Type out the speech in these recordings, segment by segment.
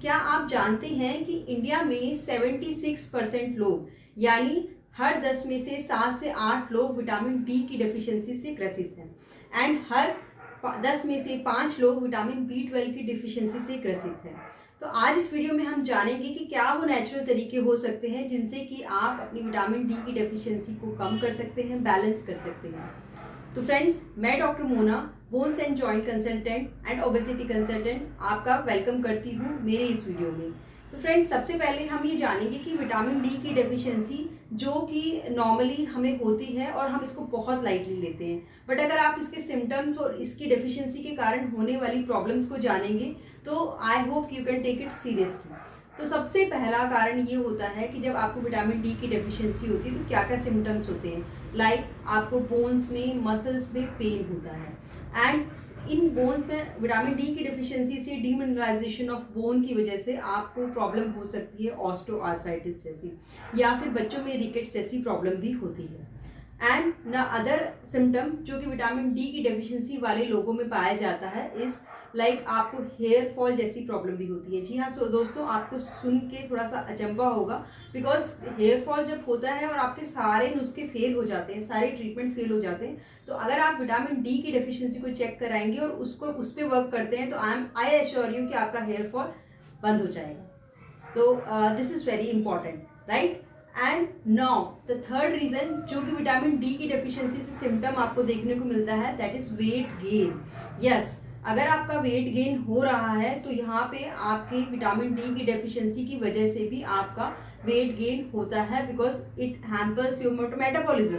क्या आप जानते हैं कि इंडिया में 76% लोग यानी हर 10 में से 7 से 8 लोग विटामिन डी की डेफिशिएंसी से ग्रसित हैं एंड हर 10 में से 5 लोग विटामिन B12 की डेफिशिएंसी से ग्रसित हैं। तो आज इस वीडियो में हम जानेंगे कि क्या वो नेचुरल तरीके हो सकते हैं जिनसे कि आप अपनी विटामिन डी की डेफिशिएंसी को कम कर सकते हैं, बैलेंस कर सकते हैं। तो फ्रेंड्स, मैं doctor Mona, bones and joint consultant and obesity consultant, आपका वेलकम करती हूँ मेरे इस वीडियो में। तो फ्रेंड्स, सबसे पहले हम ये जानेंगे कि विटामिन डी की डेफिशिएंसी जो कि नॉर्मली हमें होती है और हम इसको बहुत लाइटली लेते हैं, बट अगर आप इसके सिम्टम्स और इसकी डेफिशिएंसी के कारण होने वाली प्रॉब्लम्स को जानेंगे तो I hope you can take it seriously. तो सबसे पहला कारण ये होता है कि जब आपको विटामिन डी की डेफिशिएंसी होती है तो क्या क्या सिम्टम्स होते हैं। लाइक आपको बोन्स में, मसल्स में पेन होता है एंड इन बोन्स में विटामिन डी की डेफिशिएंसी से डीमिनरलाइजेशन ऑफ बोन की वजह से आपको प्रॉब्लम हो सकती है ऑस्टियोआर्थराइटिस जैसी, या फिर बच्चों में रिकेट्स जैसी प्रॉब्लम भी होती है। एंड न अदर सिम्टम जो कि विटामिन डी की डेफिशिएंसी वाले लोगों में पाया जाता है इस लाइक आपको हेयर फॉल जैसी प्रॉब्लम भी होती है। जी हाँ, सो दोस्तों, आपको सुन के थोड़ा सा अचंभा होगा बिकॉज हेयर फॉल जब होता है और आपके सारे नुस्खे फेल हो जाते हैं, सारे ट्रीटमेंट फेल हो जाते हैं, तो अगर आप विटामिन डी की डेफिशिएंसी को चेक कराएंगे और उसको उस पर वर्क करते हैं तो आई एश्योर यू कि आपका हेयर फॉल बंद हो जाएगा। तो this is very important, right. And now the third reason जो कि विटामिन डी की डेफिशिएंसी से सिम्टम आपको देखने को मिलता है, that is weight gain. Yes, अगर आपका वेट गेन हो रहा है तो यहाँ पे आपकी विटामिन डी की डेफिशिएंसी की वजह से भी आपका वेट गेन होता है because it hampers your metabolism.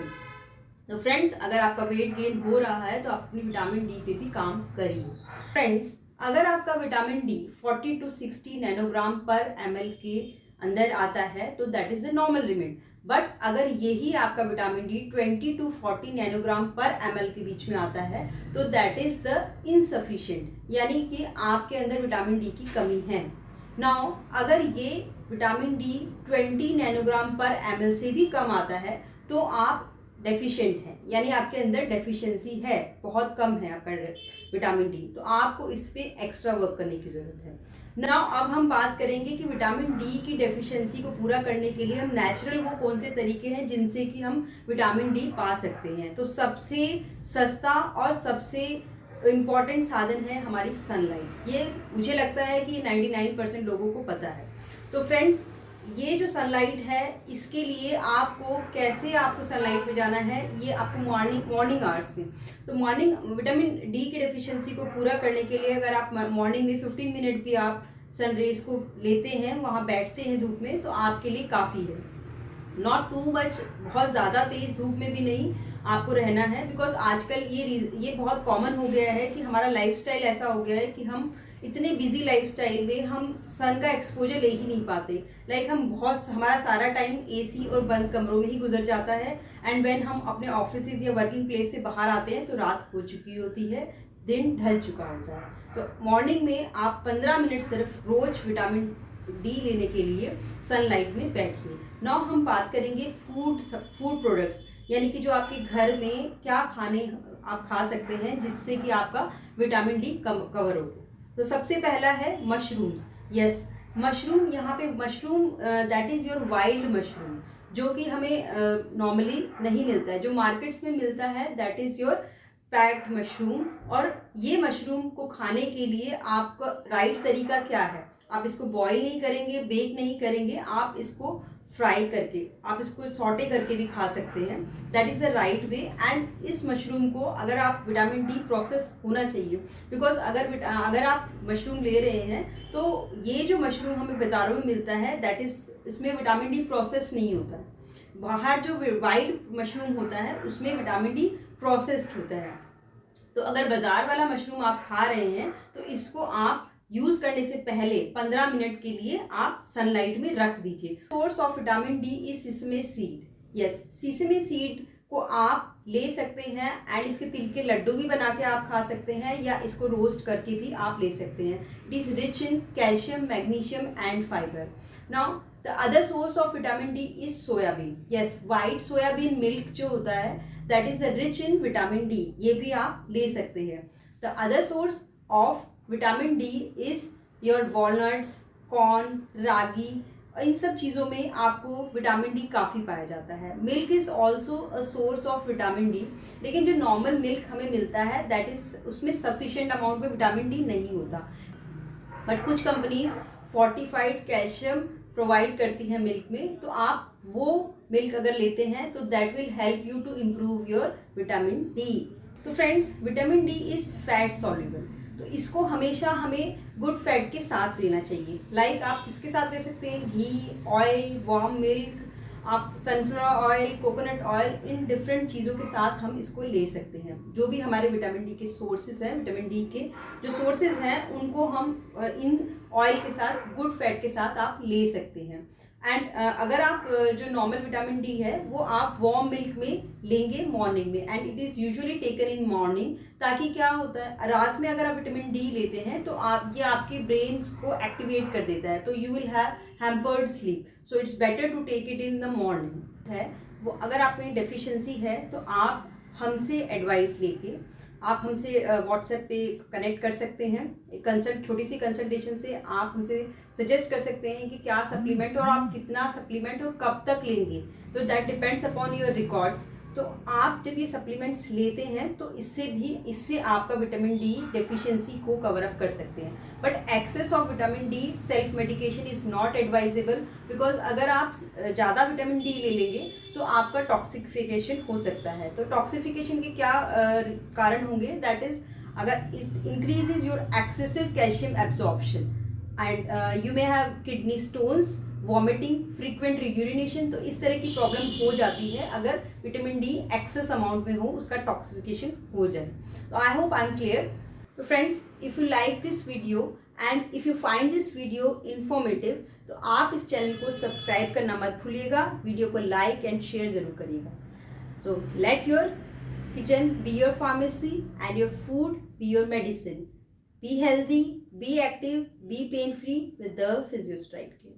तो फ्रेंड्स, अगर आपका वेट गेन हो रहा है तो आप अपनी विटामिन डी पे भी काम करिए। फ्रेंड्स, अगर आपका विटामिन डी 40 to 60 नैनोग्राम पर ml के अंदर आता है तो that is the normal limit. But अगर यही आपका विटामिन डी 20 to 40 नैनोग्राम पर ml के बीच में आता है तो दैट इज द इनसफिशिएंट, यानी कि आपके अंदर विटामिन डी की कमी है। नाउ अगर ये विटामिन डी 20 नैनोग्राम पर ml से भी कम आता है तो आप डेफिशिएंट है, यानी आपके अंदर डेफिशिएंसी है, बहुत कम है आपका विटामिन डी, तो आपको इस पे एक्स्ट्रा वर्क करने की ज़रूरत है। नाउ अब हम बात करेंगे कि विटामिन डी की डेफिशिएंसी को पूरा करने के लिए हम नेचुरल वो कौन से तरीके हैं जिनसे कि हम विटामिन डी पा सकते हैं। तो सबसे सस्ता और सबसे इम्पॉर्टेंट साधन है हमारी सनलाइट। ये मुझे लगता है कि 99% लोगों को पता है। तो फ्रेंड्स, ये जो सनलाइट है इसके लिए आपको सनलाइट में जाना है, ये आपको मॉर्निंग आवर्स में। तो मॉर्निंग विटामिन डी की डेफिशिएंसी को पूरा करने के लिए अगर आप मॉर्निंग में 15 मिनट भी आप सन रेज को लेते हैं, वहाँ बैठते हैं धूप में, तो आपके लिए काफ़ी है। नॉट टू मच, बहुत ज़्यादा तेज़ धूप में भी नहीं आपको रहना है बिकॉज आजकल ये बहुत कॉमन हो गया है कि हमारा लाइफस्टाइल ऐसा हो गया है कि हम इतने बिजी लाइफस्टाइल में हम सन का एक्सपोजर ले ही नहीं पाते। लाइक हमारा सारा टाइम एसी और बंद कमरों में ही गुजर जाता है एंड व्हेन हम अपने ऑफिस या वर्किंग प्लेस से बाहर आते हैं तो रात हो चुकी होती है, दिन ढल चुका होता है। तो मॉर्निंग में आप 15 मिनट सिर्फ रोज विटामिन डी लेने के लिए सनलाइट में बैठिए। नाउ हम बात करेंगे फूड प्रोडक्ट्स, यानी कि जो आपके घर में क्या खाने आप खा सकते हैं जिससे कि आपका विटामिन डी कवर हो। तो सबसे पहला है मशरूम्स। यस, मशरूम, यहाँ पे mushroom that is your wild mushroom, जो कि हमें नॉर्मली नहीं मिलता है। जो मार्केट्स में मिलता है that is your packed mushroom. और ये मशरूम को खाने के लिए आपका राइट तरीका क्या है, आप इसको बॉईल नहीं करेंगे, बेक नहीं करेंगे, आप इसको फ्राई करके, आप इसको सॉटे करके भी खा सकते हैं। That is the right way. And इस मशरूम को अगर आप विटामिन डी प्रोसेस होना चाहिए बिकॉज अगर आप मशरूम ले रहे हैं तो ये जो मशरूम हमें बाज़ारों में मिलता है दैट इज़, इसमें विटामिन डी प्रोसेस नहीं होता है। बाहर जो वाइल्ड मशरूम होता है उसमें विटामिन डी प्रोसेस्ड होता है। तो अगर बाज़ार वाला मशरूम आप खा रहे हैं तो इसको आप यूज करने से पहले 15 मिनट के लिए आप सनलाइट में रख दीजिए। Source of vitamin D is sesame seed. Yes, sesame seed को आप ले सकते हैं एंड इसके तिल के लड्डू भी बना के आप खा सकते हैं या इसको रोस्ट करके भी आप ले सकते हैं। It is rich in calcium, magnesium and fibre. Now the other source of vitamin D is soybean. Yes, white soybean milk जो होता है that is rich in vitamin D, ये भी आप ले सकते हैं। The other source of vitamin D is your walnuts, corn, ragi, इन सब चीज़ों में आपको विटामिन डी काफ़ी पाया जाता है। Milk is also a source of vitamin D, लेकिन जो नॉर्मल मिल्क हमें मिलता है दैट इज़ उसमें सफिशिएंट अमाउंट में विटामिन डी नहीं होता। बट कुछ कंपनीज फोर्टिफाइड कैल्शियम प्रोवाइड करती है मिल्क में, तो आप वो मिल्क अगर लेते हैं तो that will help you to improve your vitamin D. तो friends, vitamin D is fat soluble, तो इसको हमेशा हमें गुड फैट के साथ लेना चाहिए। लाइक आप इसके साथ ले सकते हैं घी, ऑयल, वार्म मिल्क, आप sunflower oil, coconut oil, in different चीज़ों के साथ हम इसको ले सकते हैं। जो भी हमारे विटामिन डी के सोर्सेज हैं, विटामिन डी के जो सोर्सेज हैं उनको हम इन ऑयल के साथ, गुड फैट के साथ आप ले सकते हैं। एंड अगर आप जो नॉर्मल विटामिन डी है वो आप वार्म मिल्क में लेंगे मॉर्निंग में, and it is usually taken in morning, ताकि क्या होता है रात में अगर आप विटामिन डी लेते हैं तो आप ये आपके ब्रेन को एक्टिवेट कर देता है, तो you will have hampered sleep, so it's better to take it in the morning है वो। अगर आप में डेफिशिएंसी है तो आप हमसे एडवाइस लेके आप हमसे व्हाट्सएप पे कनेक्ट कर सकते हैं। एक छोटी सी कंसल्टेशन से आप हमसे सजेस्ट कर सकते हैं कि क्या सप्लीमेंट और आप कितना सप्लीमेंट और कब तक लेंगे, तो that depends upon your records. तो आप जब ये सप्लीमेंट्स लेते हैं तो इससे आपका विटामिन डी डेफिशिएंसी को कवर अप कर सकते हैं। But excess of vitamin D self medication is not advisable, because अगर आप ज़्यादा विटामिन डी ले लेंगे तो आपका टॉक्सिफिकेशन हो सकता है। तो टॉक्सिफिकेशन के क्या कारण होंगे, दैट इज़ अगर increases your excessive calcium absorption and you may have kidney stones, vomiting, frequent urination, तो इस तरह की प्रॉब्लम हो जाती है अगर विटामिन डी एक्सेस अमाउंट में हो, उसका टॉक्सिफिकेशन हो जाए। तो I hope I am clear. तो friends, if you like this video and if you find this video informative, तो आप इस चैनल को सब्सक्राइब करना मत भूलिएगा, वीडियो को लाइक एंड शेयर ज़रूर करिएगा। So let your kitchen be your pharmacy and your food be your medicine. Be healthy, be active, be pain free with the PhysioStride Care.